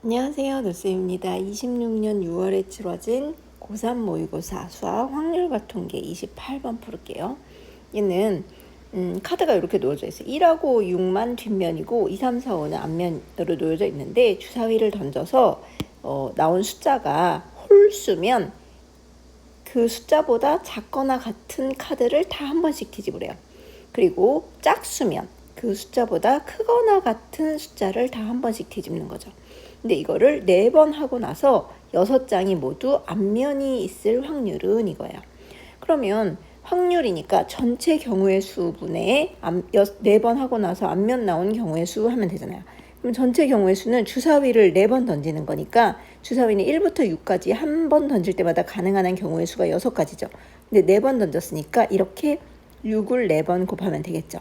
안녕하세요. 노쌤입니다. 26년 6월에 치러진 고3 모의고사 수학 확률과 통계 28번 풀을게요. 얘는 카드가 이렇게 놓여져 있어요. 1하고 6만 뒷면이고 2, 3, 4, 5는 앞면으로 놓여져 있는데 주사위를 던져서 나온 숫자가 홀수면 그 숫자보다 작거나 같은 카드를 다 한 번씩 뒤집으래요. 그리고 짝수면 그 숫자보다 크거나 같은 숫자를 다 한 번씩 뒤집는 거죠. 근데 이거를 4번 하고 나서 6장이 모두 앞면이 있을 확률은 이거예요. 그러면 확률이니까 전체 경우의 수분에 4번 하고 나서 앞면 나온 경우의 수 하면 되잖아요. 그럼 전체 경우의 수는 주사위를 4번 던지는 거니까 주사위는 1부터 6까지 한 번 던질 때마다 가능한 경우의 수가 6가지죠. 근데 4번 던졌으니까 이렇게 6을 4번 곱하면 되겠죠.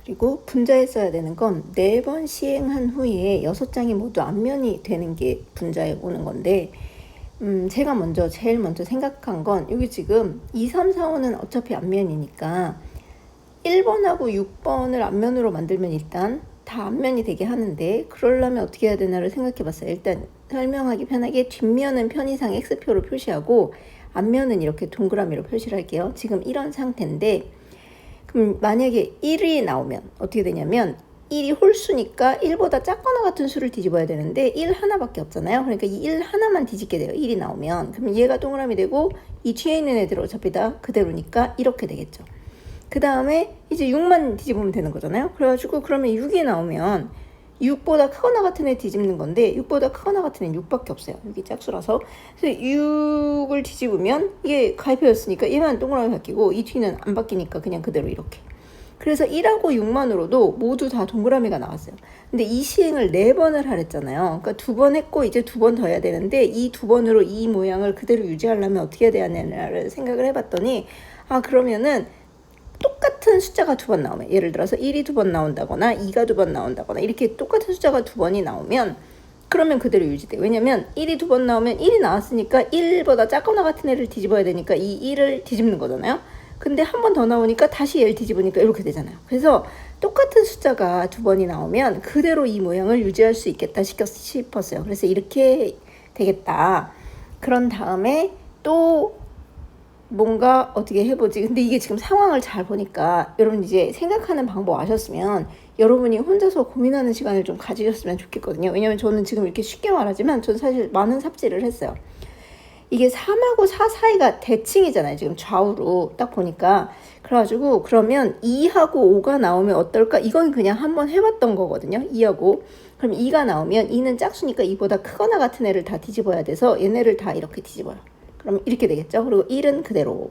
그리고 분자에 써야 되는 건 4번 시행한 후에 6장이 모두 앞면이 되는 게 분자에 오는 건데 제가 제일 먼저 생각한 건 여기 지금 2, 3, 4, 5는 어차피 앞면이니까 1번하고 6번을 앞면으로 만들면 일단 다 앞면이 되게 하는데 그러려면 어떻게 해야 되나를 생각해 봤어요. 일단 설명하기 편하게 뒷면은 편의상 X표로 표시하고 앞면은 이렇게 동그라미로 표시를 할게요. 지금 이런 상태인데 그럼 만약에 1이 나오면 어떻게 되냐면 1이 홀수니까 1보다 작거나 같은 수를 뒤집어야 되는데 1 하나밖에 없잖아요. 그러니까 이 1 하나만 뒤집게 돼요. 1이 나오면. 그럼 얘가 동그라미 되고 이 뒤에 있는 애들 어차피 다 그대로니까 이렇게 되겠죠. 그 다음에 이제 6만 뒤집으면 되는 거잖아요. 그래가지고 그러면 6이 나오면 6보다 크거나 같은 애 뒤집는 건데 6보다 크거나 같은 애는 6밖에 없어요. 여기 짝수라서. 그래서 6을 뒤집으면 이게 가입표였으니까 얘만 동그라미 바뀌고 이 뒤는 안 바뀌니까 그냥 그대로 이렇게. 그래서 1하고 6만으로도 모두 다 동그라미가 나왔어요. 근데 이 시행을 4번을 하랬잖아요. 그러니까 2번 했고 이제 2번 더 해야 되는데 이 2번으로 이 모양을 그대로 유지하려면 어떻게 해야 되냐를 생각을 해봤더니 그러면은 똑같은 숫자가 2번 나오면 예를 들어서 1이 2번 나온다거나 2가 2번 나온다거나 이렇게 똑같은 숫자가 2번이 나오면 그러면 그대로 유지돼. 왜냐면 1이 2번 나오면 1이 나왔으니까 1보다 작거나 같은 애를 뒤집어야 되니까 이 1을 뒤집는 거잖아요. 근데 한 번 더 나오니까 다시 얘를 뒤집으니까 이렇게 되잖아요. 그래서 똑같은 숫자가 2번이 나오면 그대로 이 모양을 유지할 수 있겠다 싶었어요. 그래서 이렇게 되겠다. 그런 다음에 또 뭔가 어떻게 해보지. 근데 이게 지금 상황을 잘 보니까 여러분 이제 생각하는 방법 아셨으면 여러분이 혼자서 고민하는 시간을 좀 가지셨으면 좋겠거든요. 왜냐면 저는 지금 이렇게 쉽게 말하지만 저는 사실 많은 삽질을 했어요. 이게 3하고 4 사이가 대칭이잖아요. 지금 좌우로 딱 보니까. 그래가지고 그러면 2하고 5가 나오면 어떨까? 이건 그냥 한번 해봤던 거거든요. 2하고. 그럼 2가 나오면 2는 짝수니까 2보다 크거나 같은 애를 다 뒤집어야 돼서 얘네를 다 이렇게 뒤집어요. 그럼 이렇게 되겠죠. 그리고 1은 그대로.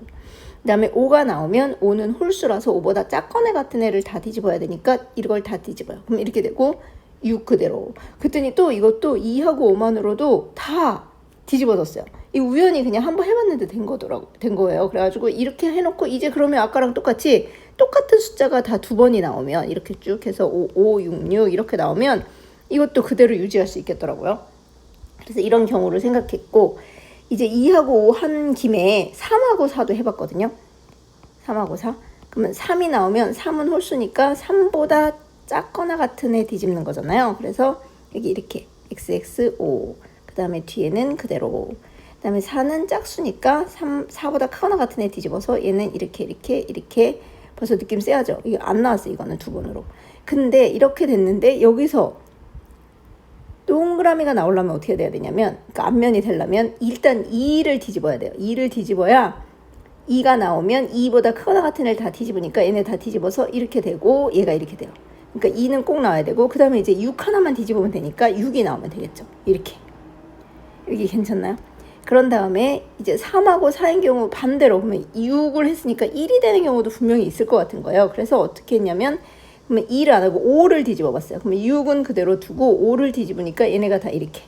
그 다음에 5가 나오면 5는 홀수라서 5보다 작건 애 같은 애를 다 뒤집어야 되니까 이걸 다 뒤집어요. 그럼 이렇게 되고 6 그대로. 그랬더니 또 이것도 2하고 5만으로도 다 뒤집어졌어요. 이 우연히 그냥 한번 해봤는데 된 거예요. 그래가지고 이렇게 해놓고 이제 그러면 아까랑 똑같이 똑같은 숫자가 다 2번이 나오면 이렇게 쭉 해서 5, 5, 6, 6 이렇게 나오면 이것도 그대로 유지할 수 있겠더라고요. 그래서 이런 경우를 생각했고 이제 2하고 5 한 김에 3하고 4도 해봤거든요. 3하고 4. 그러면 3이 나오면 3은 홀수니까 3보다 작거나 같은 애 뒤집는 거잖아요. 그래서 여기 이렇게 XX5. 그 다음에 뒤에는 그대로. 그 다음에 4는 짝수니까 4보다 크거나 같은 애 뒤집어서 얘는 이렇게 벌써 느낌 세하죠. 이게 안 나왔어요. 이거는 2번으로. 근데 이렇게 됐는데 여기서 동그라미가 나오려면 어떻게 돼야 되냐면 그러니까 앞면이 되려면 일단 2를 뒤집어야 돼요. 2를 뒤집어야 2가 나오면 2보다 크거나 같은 애를 다 뒤집으니까 얘네 다 뒤집어서 이렇게 되고 얘가 이렇게 돼요. 그러니까 2는 꼭 나와야 되고 그 다음에 이제 6 하나만 뒤집으면 되니까 6이 나오면 되겠죠. 이렇게 괜찮나요? 그런 다음에 이제 3하고 4인 경우 반대로 그러면 6을 했으니까 1이 되는 경우도 분명히 있을 것 같은 거예요. 그래서 어떻게 했냐면 그러면 2를 안 하고 5를 뒤집어 봤어요. 그러면 6은 그대로 두고 5를 뒤집으니까 얘네가 다 이렇게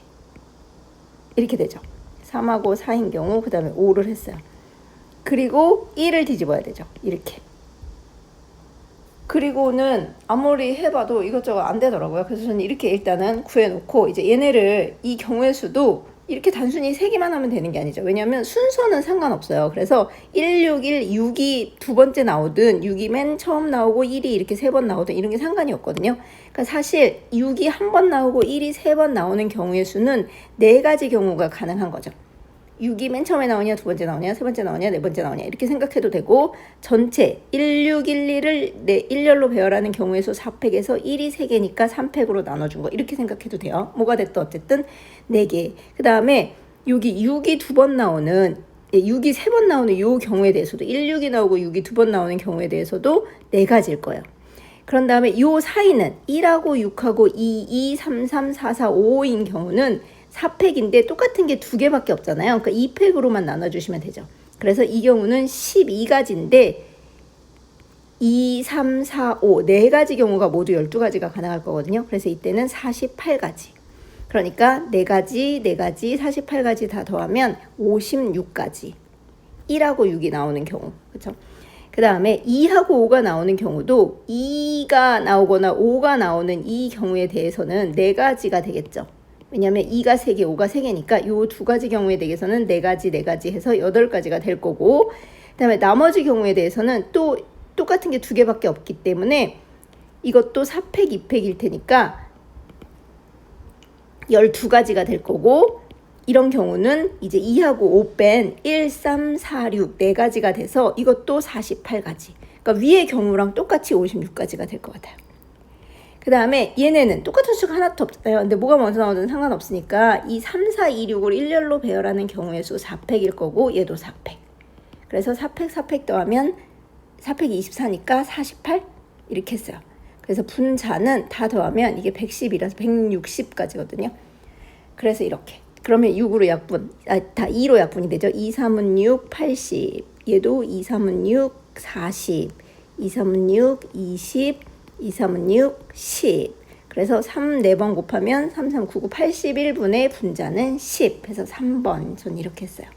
되죠. 3하고 4인 경우 그 다음에 5를 했어요. 그리고 1을 뒤집어야 되죠. 이렇게. 그리고는 아무리 해봐도 이것저것 안 되더라고요. 그래서 저는 이렇게 일단은 구해놓고 이제 얘네를 이 경우의 수도 이렇게 단순히 세기만 하면 되는 게 아니죠. 왜냐하면 순서는 상관없어요. 그래서 161, 6이 두 번째 나오든 6이 맨 처음 나오고 1이 이렇게 세 번 나오든 이런 게 상관이 없거든요. 그러니까 사실 6이 한 번 나오고 1이 세 번 나오는 경우의 수는 네 가지 경우가 가능한 거죠. 6이 맨 처음에 나오냐, 두 번째 나오냐, 세 번째 나오냐, 네 번째 나오냐 이렇게 생각해도 되고, 전체 1611을 1열로 배열하는 경우의 수 4팩에서 1이 3개니까 3팩으로 나눠준 거 이렇게 생각해도 돼요. 뭐가 됐든 어쨌든 4개. 그 다음에 여기 6이 두 번 나오는 6이 세 번 나오는 이 경우에 대해서도 16이 나오고 6이 두 번 나오는 경우에 대해서도 4가지일 거예요. 그런 다음에 이 사이는 1하고 6하고 2, 2, 3, 3, 4, 4, 5인 경우는 4팩인데 똑같은 게 2개밖에 없잖아요. 그러니까 2팩으로만 나눠주시면 되죠. 그래서 이 경우는 12가지인데 2, 3, 4, 5 4가지 경우가 모두 12가지가 가능할 거거든요. 그래서 이때는 48가지. 그러니까 4가지, 4가지, 48가지 다 더하면 56가지. 1하고 6이 나오는 경우. 그렇죠? 그 다음에 2하고 5가 나오는 경우도 2가 나오거나 5가 나오는 이 경우에 대해서는 4가지가 되겠죠. 왜냐하면 2가 3개, 5가 3개니까 이 두 가지 경우에 대해서는 4가지, 4가지 해서 8가지가 될 거고, 그 다음에 나머지 경우에 대해서는 또 똑같은 게 2개밖에 없기 때문에 이것도 4팩, 2팩일 테니까 12가지가 될 거고, 이런 경우는 이제 2하고 5 뺀 1, 3, 4, 6 4가지가 돼서 이것도 48가지. 그러니까 위의 경우랑 똑같이 56가지가 될 것 같아요. 그 다음에 얘네는 똑같은 수가 하나도 없어요. 근데 뭐가 먼저 나오든 상관없으니까 이 3, 4, 2, 6을 1열로 배열하는 경우의 수 4팩일 거고 얘도 4팩. 그래서 4팩, 4팩 더하면 4팩이 24니까 48 이렇게 했어요. 그래서 분자는 다 더하면 이게 110이라서 160까지거든요. 그래서 이렇게. 그러면 6으로 약분, 다 2로 약분이 되죠. 2, 3은 6, 80. 얘도 2, 3은 6, 40. 2, 3은 6, 20. 2, 3은 6, 10. 그래서 3, 4번 곱하면 3, 3, 9, 9, 81분의 분자는 10 해서 3번. 전 이렇게 했어요.